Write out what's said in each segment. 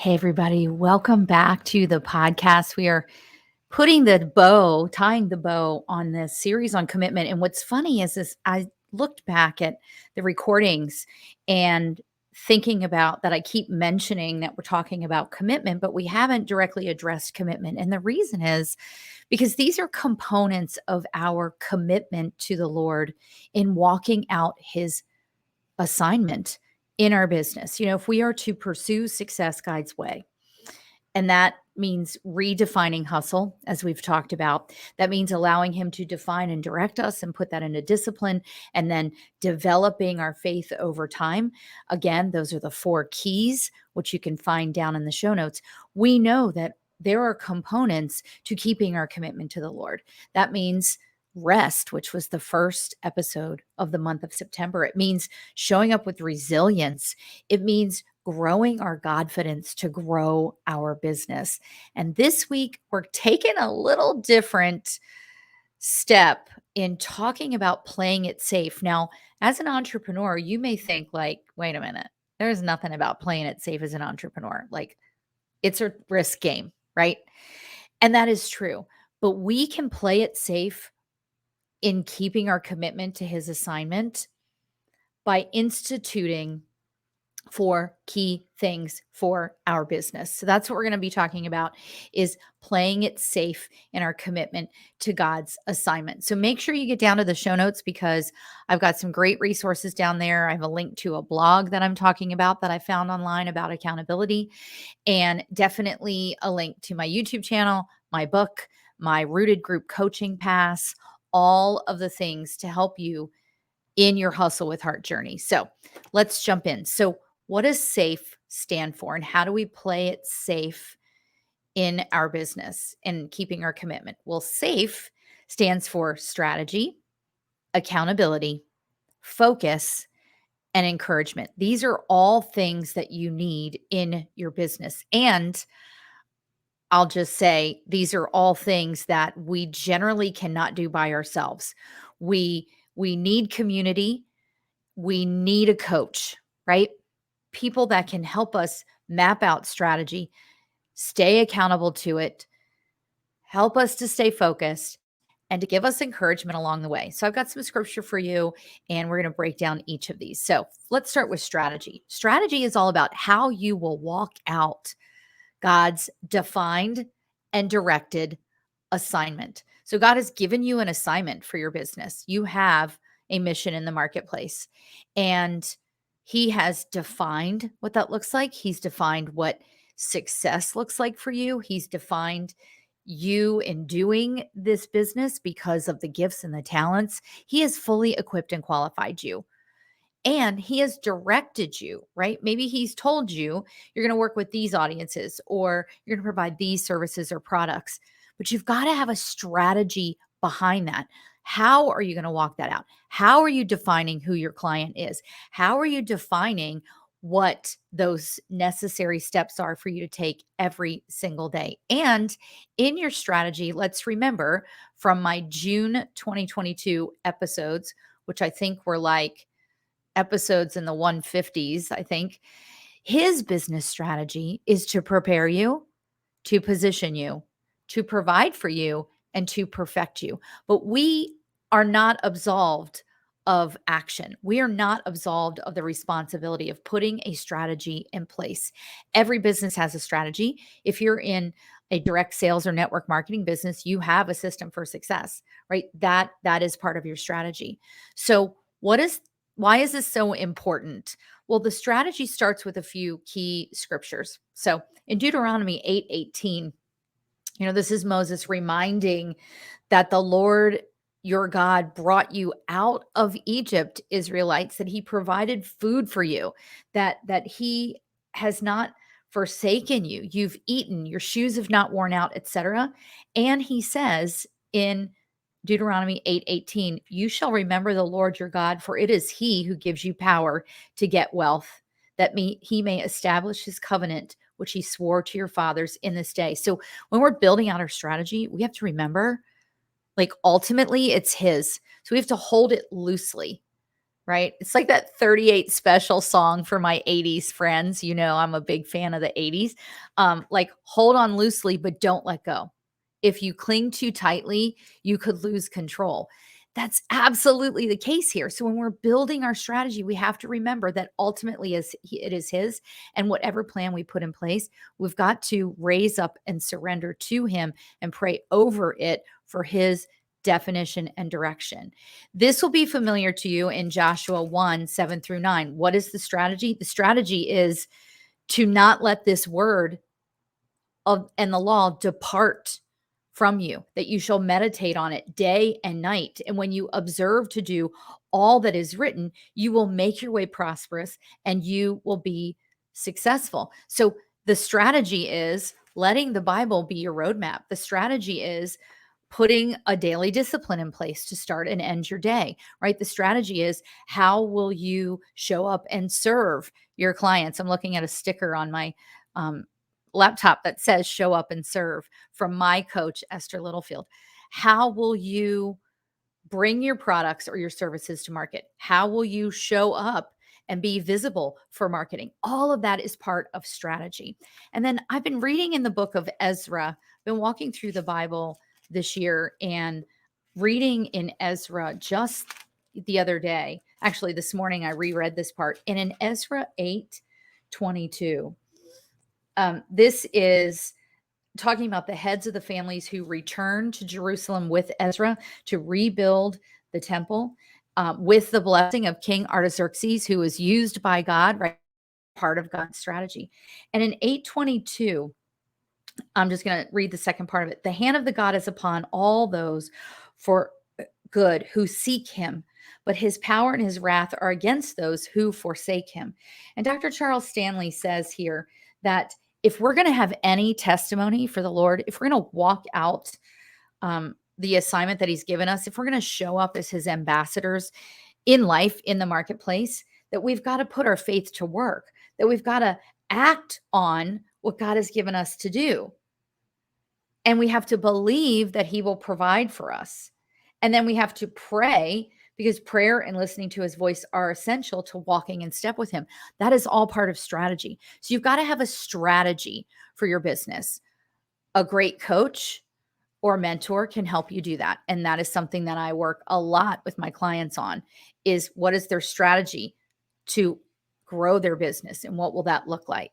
Hey, everybody. Welcome back to the podcast. We are tying the bow on this series on commitment. And what's funny is I looked back at the recordings and thinking about that. I keep mentioning that we're talking about commitment, but we haven't directly addressed commitment. And the reason is because these are components of our commitment to the Lord in walking out his assignment in our business. If we are to pursue success God's way, and that means redefining hustle, as we've talked about. That means allowing him to define and direct us and put that into discipline, and then developing our faith over time. Again, those are the 4 keys, which you can find down in the show notes. We know that there are components to keeping our commitment to the Lord. That means rest, which was the first episode of the month of September. It means showing up with resilience. It means growing our Godfidence to grow our business. And this week, we're taking a little different step in talking about playing it safe. Now, as an entrepreneur, you may think like, wait a minute, there's nothing about playing it safe as an entrepreneur. Like, it's a risk game, right? And that is true. But we can play it safe in keeping our commitment to his assignment by instituting 4 key things for our business. So that's what we're going to be talking about, is playing it safe in our commitment to God's assignment. So make sure you get down to the show notes, because I've got some great resources down there. I have a link to a blog that I'm talking about that I found online about accountability, and definitely a link to my YouTube channel, my book, my Rooted Group coaching pass, all of the things to help you in your hustle with heart journey. So let's jump in. So what does SAFE stand for, and how do we play it safe in our business and keeping our commitment? Well, SAFE stands for strategy, accountability, focus, and encouragement. These are all things that you need in your business. And I'll just say these are all things that we generally cannot do by ourselves. We need community. We need a coach, right? People that can help us map out strategy, stay accountable to it, help us to stay focused, and to give us encouragement along the way. So I've got some scripture for you, and we're going to break down each of these. So let's start with strategy. Strategy is all about how you will walk out God's defined and directed assignment. So God has given you an assignment for your business. You have a mission in the marketplace, and he has defined what that looks like. He's defined what success looks like for you. He's defined you in doing this business because of the gifts and the talents. He has fully equipped and qualified you. And he has directed you, right? Maybe he's told you you're going to work with these audiences, or you're going to provide these services or products, but you've got to have a strategy behind that. How are you going to walk that out? How are you defining who your client is? How are you defining what those necessary steps are for you to take every single day? And in your strategy, let's remember from my June 2022 episodes, which I think were like episodes in the 150s, I think. His business strategy is to prepare you, to position you, to provide for you, and to perfect you. But we are not absolved of action. We are not absolved of the responsibility of putting a strategy in place. Every business has a strategy. If you're in a direct sales or network marketing business, you have a system for success, right? That is part of your strategy. So why is this so important? Well, the strategy starts with a few key scriptures. So in Deuteronomy 8:18, this is Moses reminding that the Lord your God brought you out of Egypt, Israelites, that he provided food for you, that he has not forsaken you. You've eaten, your shoes have not worn out, etc. And he says in Deuteronomy 8:18, you shall remember the Lord your God, for it is he who gives you power to get wealth, that he may establish his covenant, which he swore to your fathers in this day. So when we're building out our strategy, we have to remember, like, ultimately it's his. So we have to hold it loosely, right? It's like that 38 Special song for my 80s friends. You know, I'm a big fan of the 80s. Like, hold on loosely, but don't let go. If you cling too tightly, you could lose control. That's absolutely the case here. So when we're building our strategy, we have to remember that ultimately it is his, and whatever plan we put in place, we've got to raise up and surrender to him and pray over it for his definition and direction. This will be familiar to you in Joshua 1 7 through 9. What is the strategy? The strategy is to not let this word of and the law depart from you, that you shall meditate on it day and night. And when you observe to do all that is written, you will make your way prosperous and you will be successful. So the strategy is letting the Bible be your roadmap. The strategy is putting a daily discipline in place to start and end your day, right? The strategy is how will you show up and serve your clients? I'm looking at a sticker on my um, laptop that says show up and serve from my coach, Esther Littlefield. How will you bring your products or your services to market? How will you show up and be visible for marketing? All of that is part of strategy. And then I've been reading in the book of Ezra, been walking through the Bible this year and reading in Ezra just the other day. Actually, this morning I reread this part. And in Ezra 8:22, this is talking about the heads of the families who returned to Jerusalem with Ezra to rebuild the temple, with the blessing of King Artaxerxes, who was used by God, right? Part of God's strategy. And in 8:22, I'm just going to read the second part of it. The hand of the God is upon all those for good who seek him, but his power and his wrath are against those who forsake him. And Dr. Charles Stanley says here that if we're going to have any testimony for the Lord, if we're going to walk out the assignment that he's given us, if we're going to show up as his ambassadors in life, in the marketplace, that we've got to put our faith to work, that we've got to act on what God has given us to do. And we have to believe that he will provide for us. And then we have to pray, because prayer and listening to his voice are essential to walking in step with him. That is all part of strategy. So you've got to have a strategy for your business. A great coach or mentor can help you do that. And that is something that I work a lot with my clients on, is what is their strategy to grow their business and what will that look like?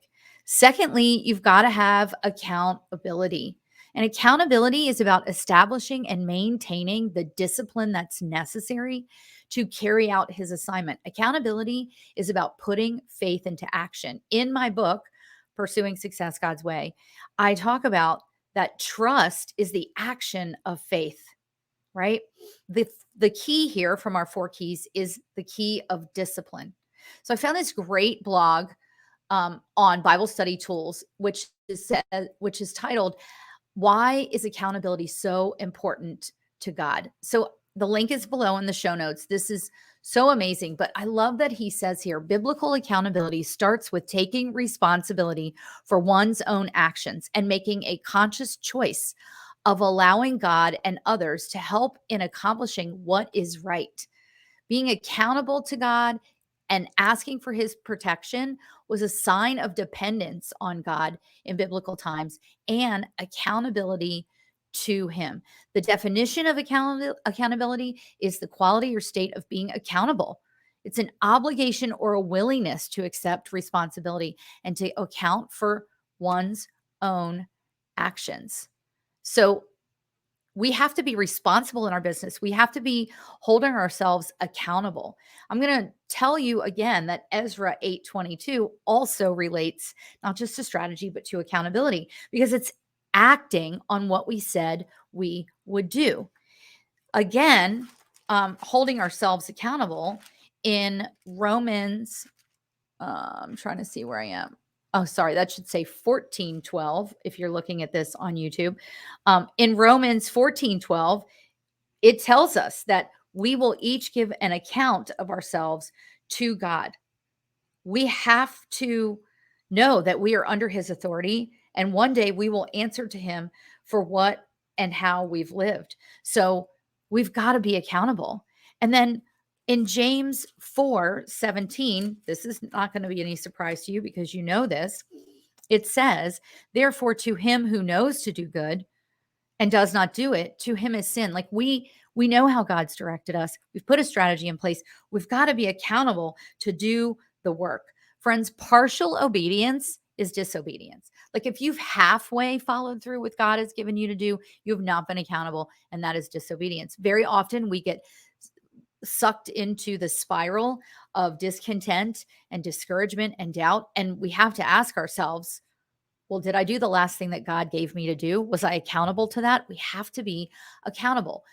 Secondly, you've got to have accountability. And accountability is about establishing and maintaining the discipline that's necessary to carry out his assignment. Accountability is about putting faith into action. In my book, Pursuing Success God's Way, I talk about that trust is the action of faith, right? The key here from our four keys is the key of discipline. So I found this great blog on Bible study tools, which is titled "Why is Accountability So Important to God?" So the link is below in the show notes. This is so amazing, but I love that he says here, biblical accountability starts with taking responsibility for one's own actions and making a conscious choice of allowing God and others to help in accomplishing what is right. Being accountable to God and asking for his protection was a sign of dependence on God in biblical times and accountability to him. The definition of accountability is the quality or state of being accountable. It's an obligation or a willingness to accept responsibility and to account for one's own actions. So we have to be responsible in our business. We have to be holding ourselves accountable. I'm going to tell you again that Ezra 8:22 also relates not just to strategy, but to accountability, because it's acting on what we said we would do. Again, holding ourselves accountable in Romans, I'm trying to see where I am. Oh, sorry, that should say 14:12 if you're looking at this on YouTube. In Romans 14:12, it tells us that we will each give an account of ourselves to God. We have to know that we are under his authority, and one day we will answer to him for what and how we've lived. So we've got to be accountable. And then In James 4:17, this is not going to be any surprise to you because you know this. It says, therefore, to him who knows to do good and does not do it, to him is sin. Like we know how God's directed us. We've put a strategy in place. We've got to be accountable to do the work. Friends, partial obedience is disobedience. Like if you've halfway followed through what God has given you to do, you have not been accountable, and that is disobedience. Very often we get sucked into the spiral of discontent and discouragement and doubt, and we have to ask ourselves, well, did I do the last thing that God gave me to do? Was I accountable to that? We have to be accountable.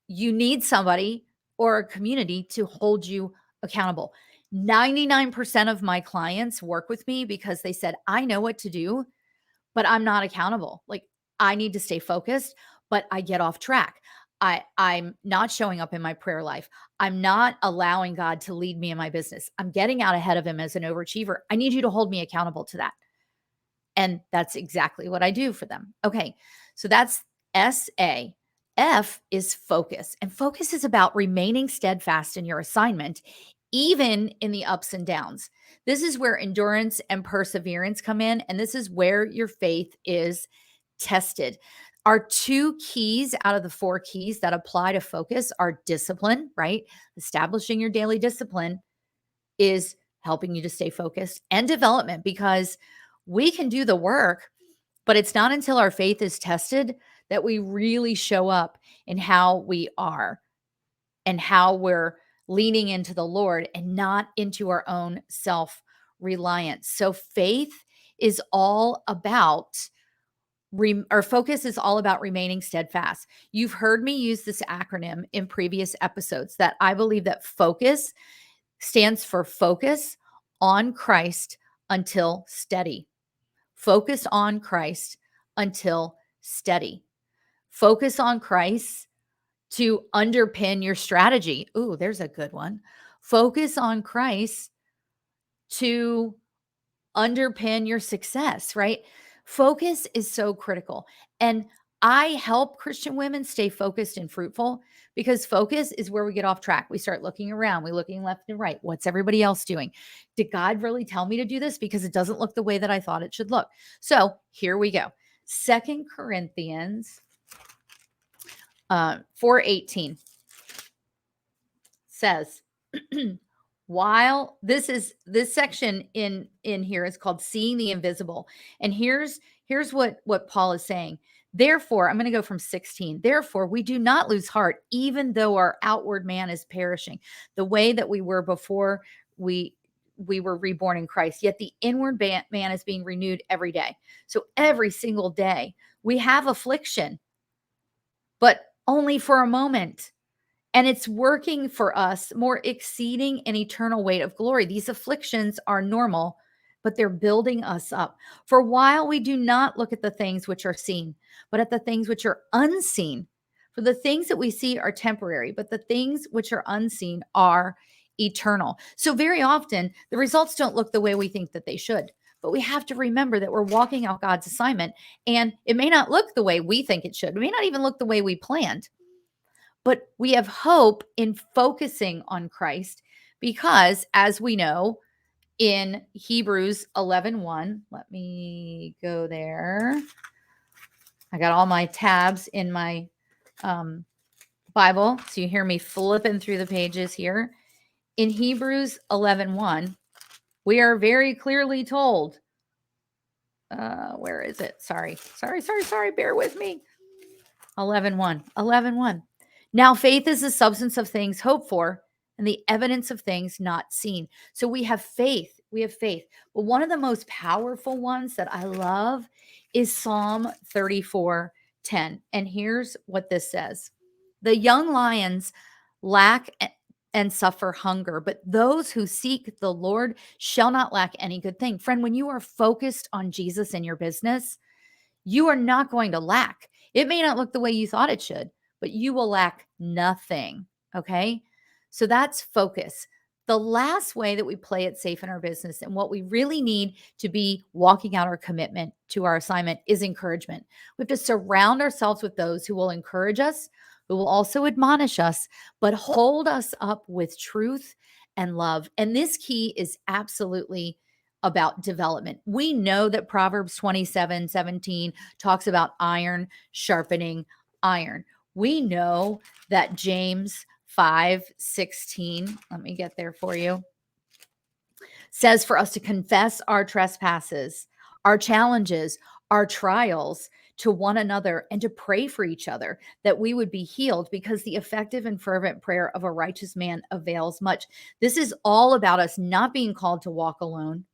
You need somebody or a community to hold you accountable. 99% of my clients work with me because they said, I know what to do, but I'm not accountable. Like I need to stay focused, but I get off track. I'm not showing up in my prayer life. I'm not allowing God to lead me in my business. I'm getting out ahead of him as an overachiever. I need you to hold me accountable to that. And that's exactly what I do for them. Okay. So that's SA. F is focus. And focus is about remaining steadfast in your assignment, even in the ups and downs. This is where endurance and perseverance come in. And this is where your faith is tested. Our two keys out of the four keys that apply to focus are discipline, right? Establishing your daily discipline is helping you to stay focused, and development, because we can do the work, but it's not until our faith is tested that we really show up in how we are and how we're leaning into the Lord and not into our own self reliance. So faith is all about our focus is all about remaining steadfast. You've heard me use this acronym in previous episodes, that I believe that focus stands for focus on Christ until steady. Focus on Christ until steady. Focus on Christ to underpin your strategy. Ooh, there's a good one. Focus on Christ to underpin your success, right? Focus is so critical. And I help Christian women stay focused and fruitful, because focus is where we get off track. We start looking around, we're looking left and right. What's everybody else doing? Did God really tell me to do this? Because it doesn't look the way that I thought it should look. So here we go. Second Corinthians 4:18 says, while this section in here is called seeing the invisible, and here's what Paul is saying. Therefore, I'm going to go from 16. Therefore, we do not lose heart, even though our outward man is perishing, the way that we were before we were reborn in Christ, yet the inward man is being renewed every day. So every single day we have affliction, but only for a moment. And it's working for us, more exceeding an eternal weight of glory. These afflictions are normal, but they're building us up. For while we do not look at the things which are seen, but at the things which are unseen. For the things that we see are temporary, but the things which are unseen are eternal. So very often the results don't look the way we think that they should. But we have to remember that we're walking out God's assignment, and it may not look the way we think it should. It may not even look the way we planned. But we have hope in focusing on Christ, because, as we know, in Hebrews 11:1, let me go there. I got all my tabs in my Bible, so you hear me flipping through the pages here. In Hebrews 11:1, we are very clearly told, where is it? Sorry. Bear with me. 11:1. Now faith is the substance of things hoped for and the evidence of things not seen. So we have faith. But one of the most powerful ones that I love is Psalm 34:10. And here's what this says. The young lions lack and suffer hunger, but those who seek the Lord shall not lack any good thing. Friend, when you are focused on Jesus in your business, you are not going to lack. It may not look the way you thought it should, but you will lack nothing. Okay. So that's focus. The last way that we play it safe in our business, and what we really need to be walking out our commitment to our assignment, is encouragement. We have to surround ourselves with those who will encourage us, who will also admonish us, but hold us up with truth and love. And this key is absolutely about development. We know that Proverbs 27:17 talks about iron sharpening iron. We know that James 5:16, let me get there for you, says for us to confess our trespasses, our challenges, our trials to one another and to pray for each other that we would be healed, because the effective and fervent prayer of a righteous man avails much. This is all about us not being called to walk alone,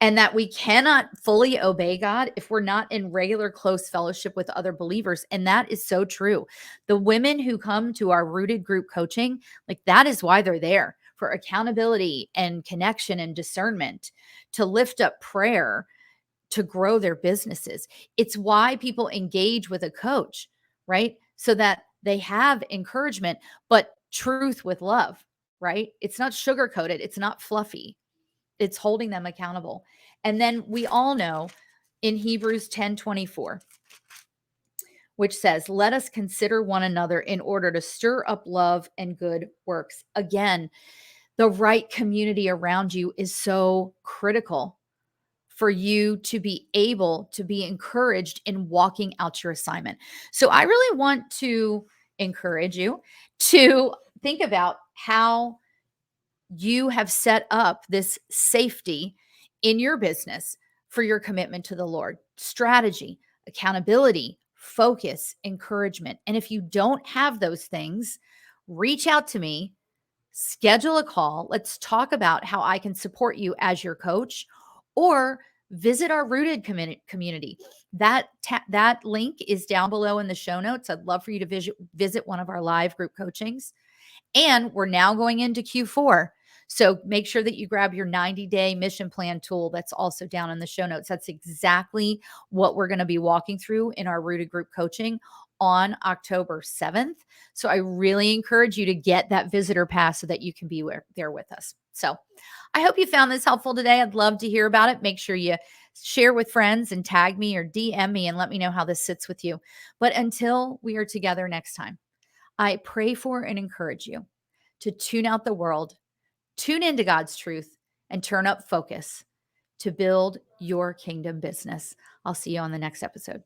and that we cannot fully obey God if we're not in regular close fellowship with other believers. And that is so true. The women who come to our rooted group coaching, like, that is why they're there, for accountability and connection and discernment, to lift up prayer, to grow their businesses. It's why people engage with a coach, right? So that they have encouragement, but truth with love, right? It's not sugar coated, it's not fluffy, it's holding them accountable. And then we all know in Hebrews 10:24, which says, "Let us consider one another in order to stir up love and good works." Again, the right community around you is so critical for you to be able to be encouraged in walking out your assignment. So I really want to encourage you to think about how you have set up this safety in your business for your commitment to the Lord. Strategy, accountability, focus, encouragement. And if you don't have those things, reach out to me, schedule a call. Let's talk about how I can support you as your coach, or visit our rooted community. That link is down below in the show notes. I'd love for you to visit one of our live group coachings. And we're now going into Q4. So make sure that you grab your 90-day mission plan tool that's also down in the show notes. That's exactly what we're going to be walking through in our rooted group coaching on October 7th. So I really encourage you to get that visitor pass so that you can be there with us. So I hope you found this helpful today. I'd love to hear about it. Make sure you share with friends and tag me or DM me and let me know how this sits with you. But until we are together next time, I pray for and encourage you to tune out the world, tune into God's truth, and turn up focus to build your kingdom business. I'll see you on the next episode.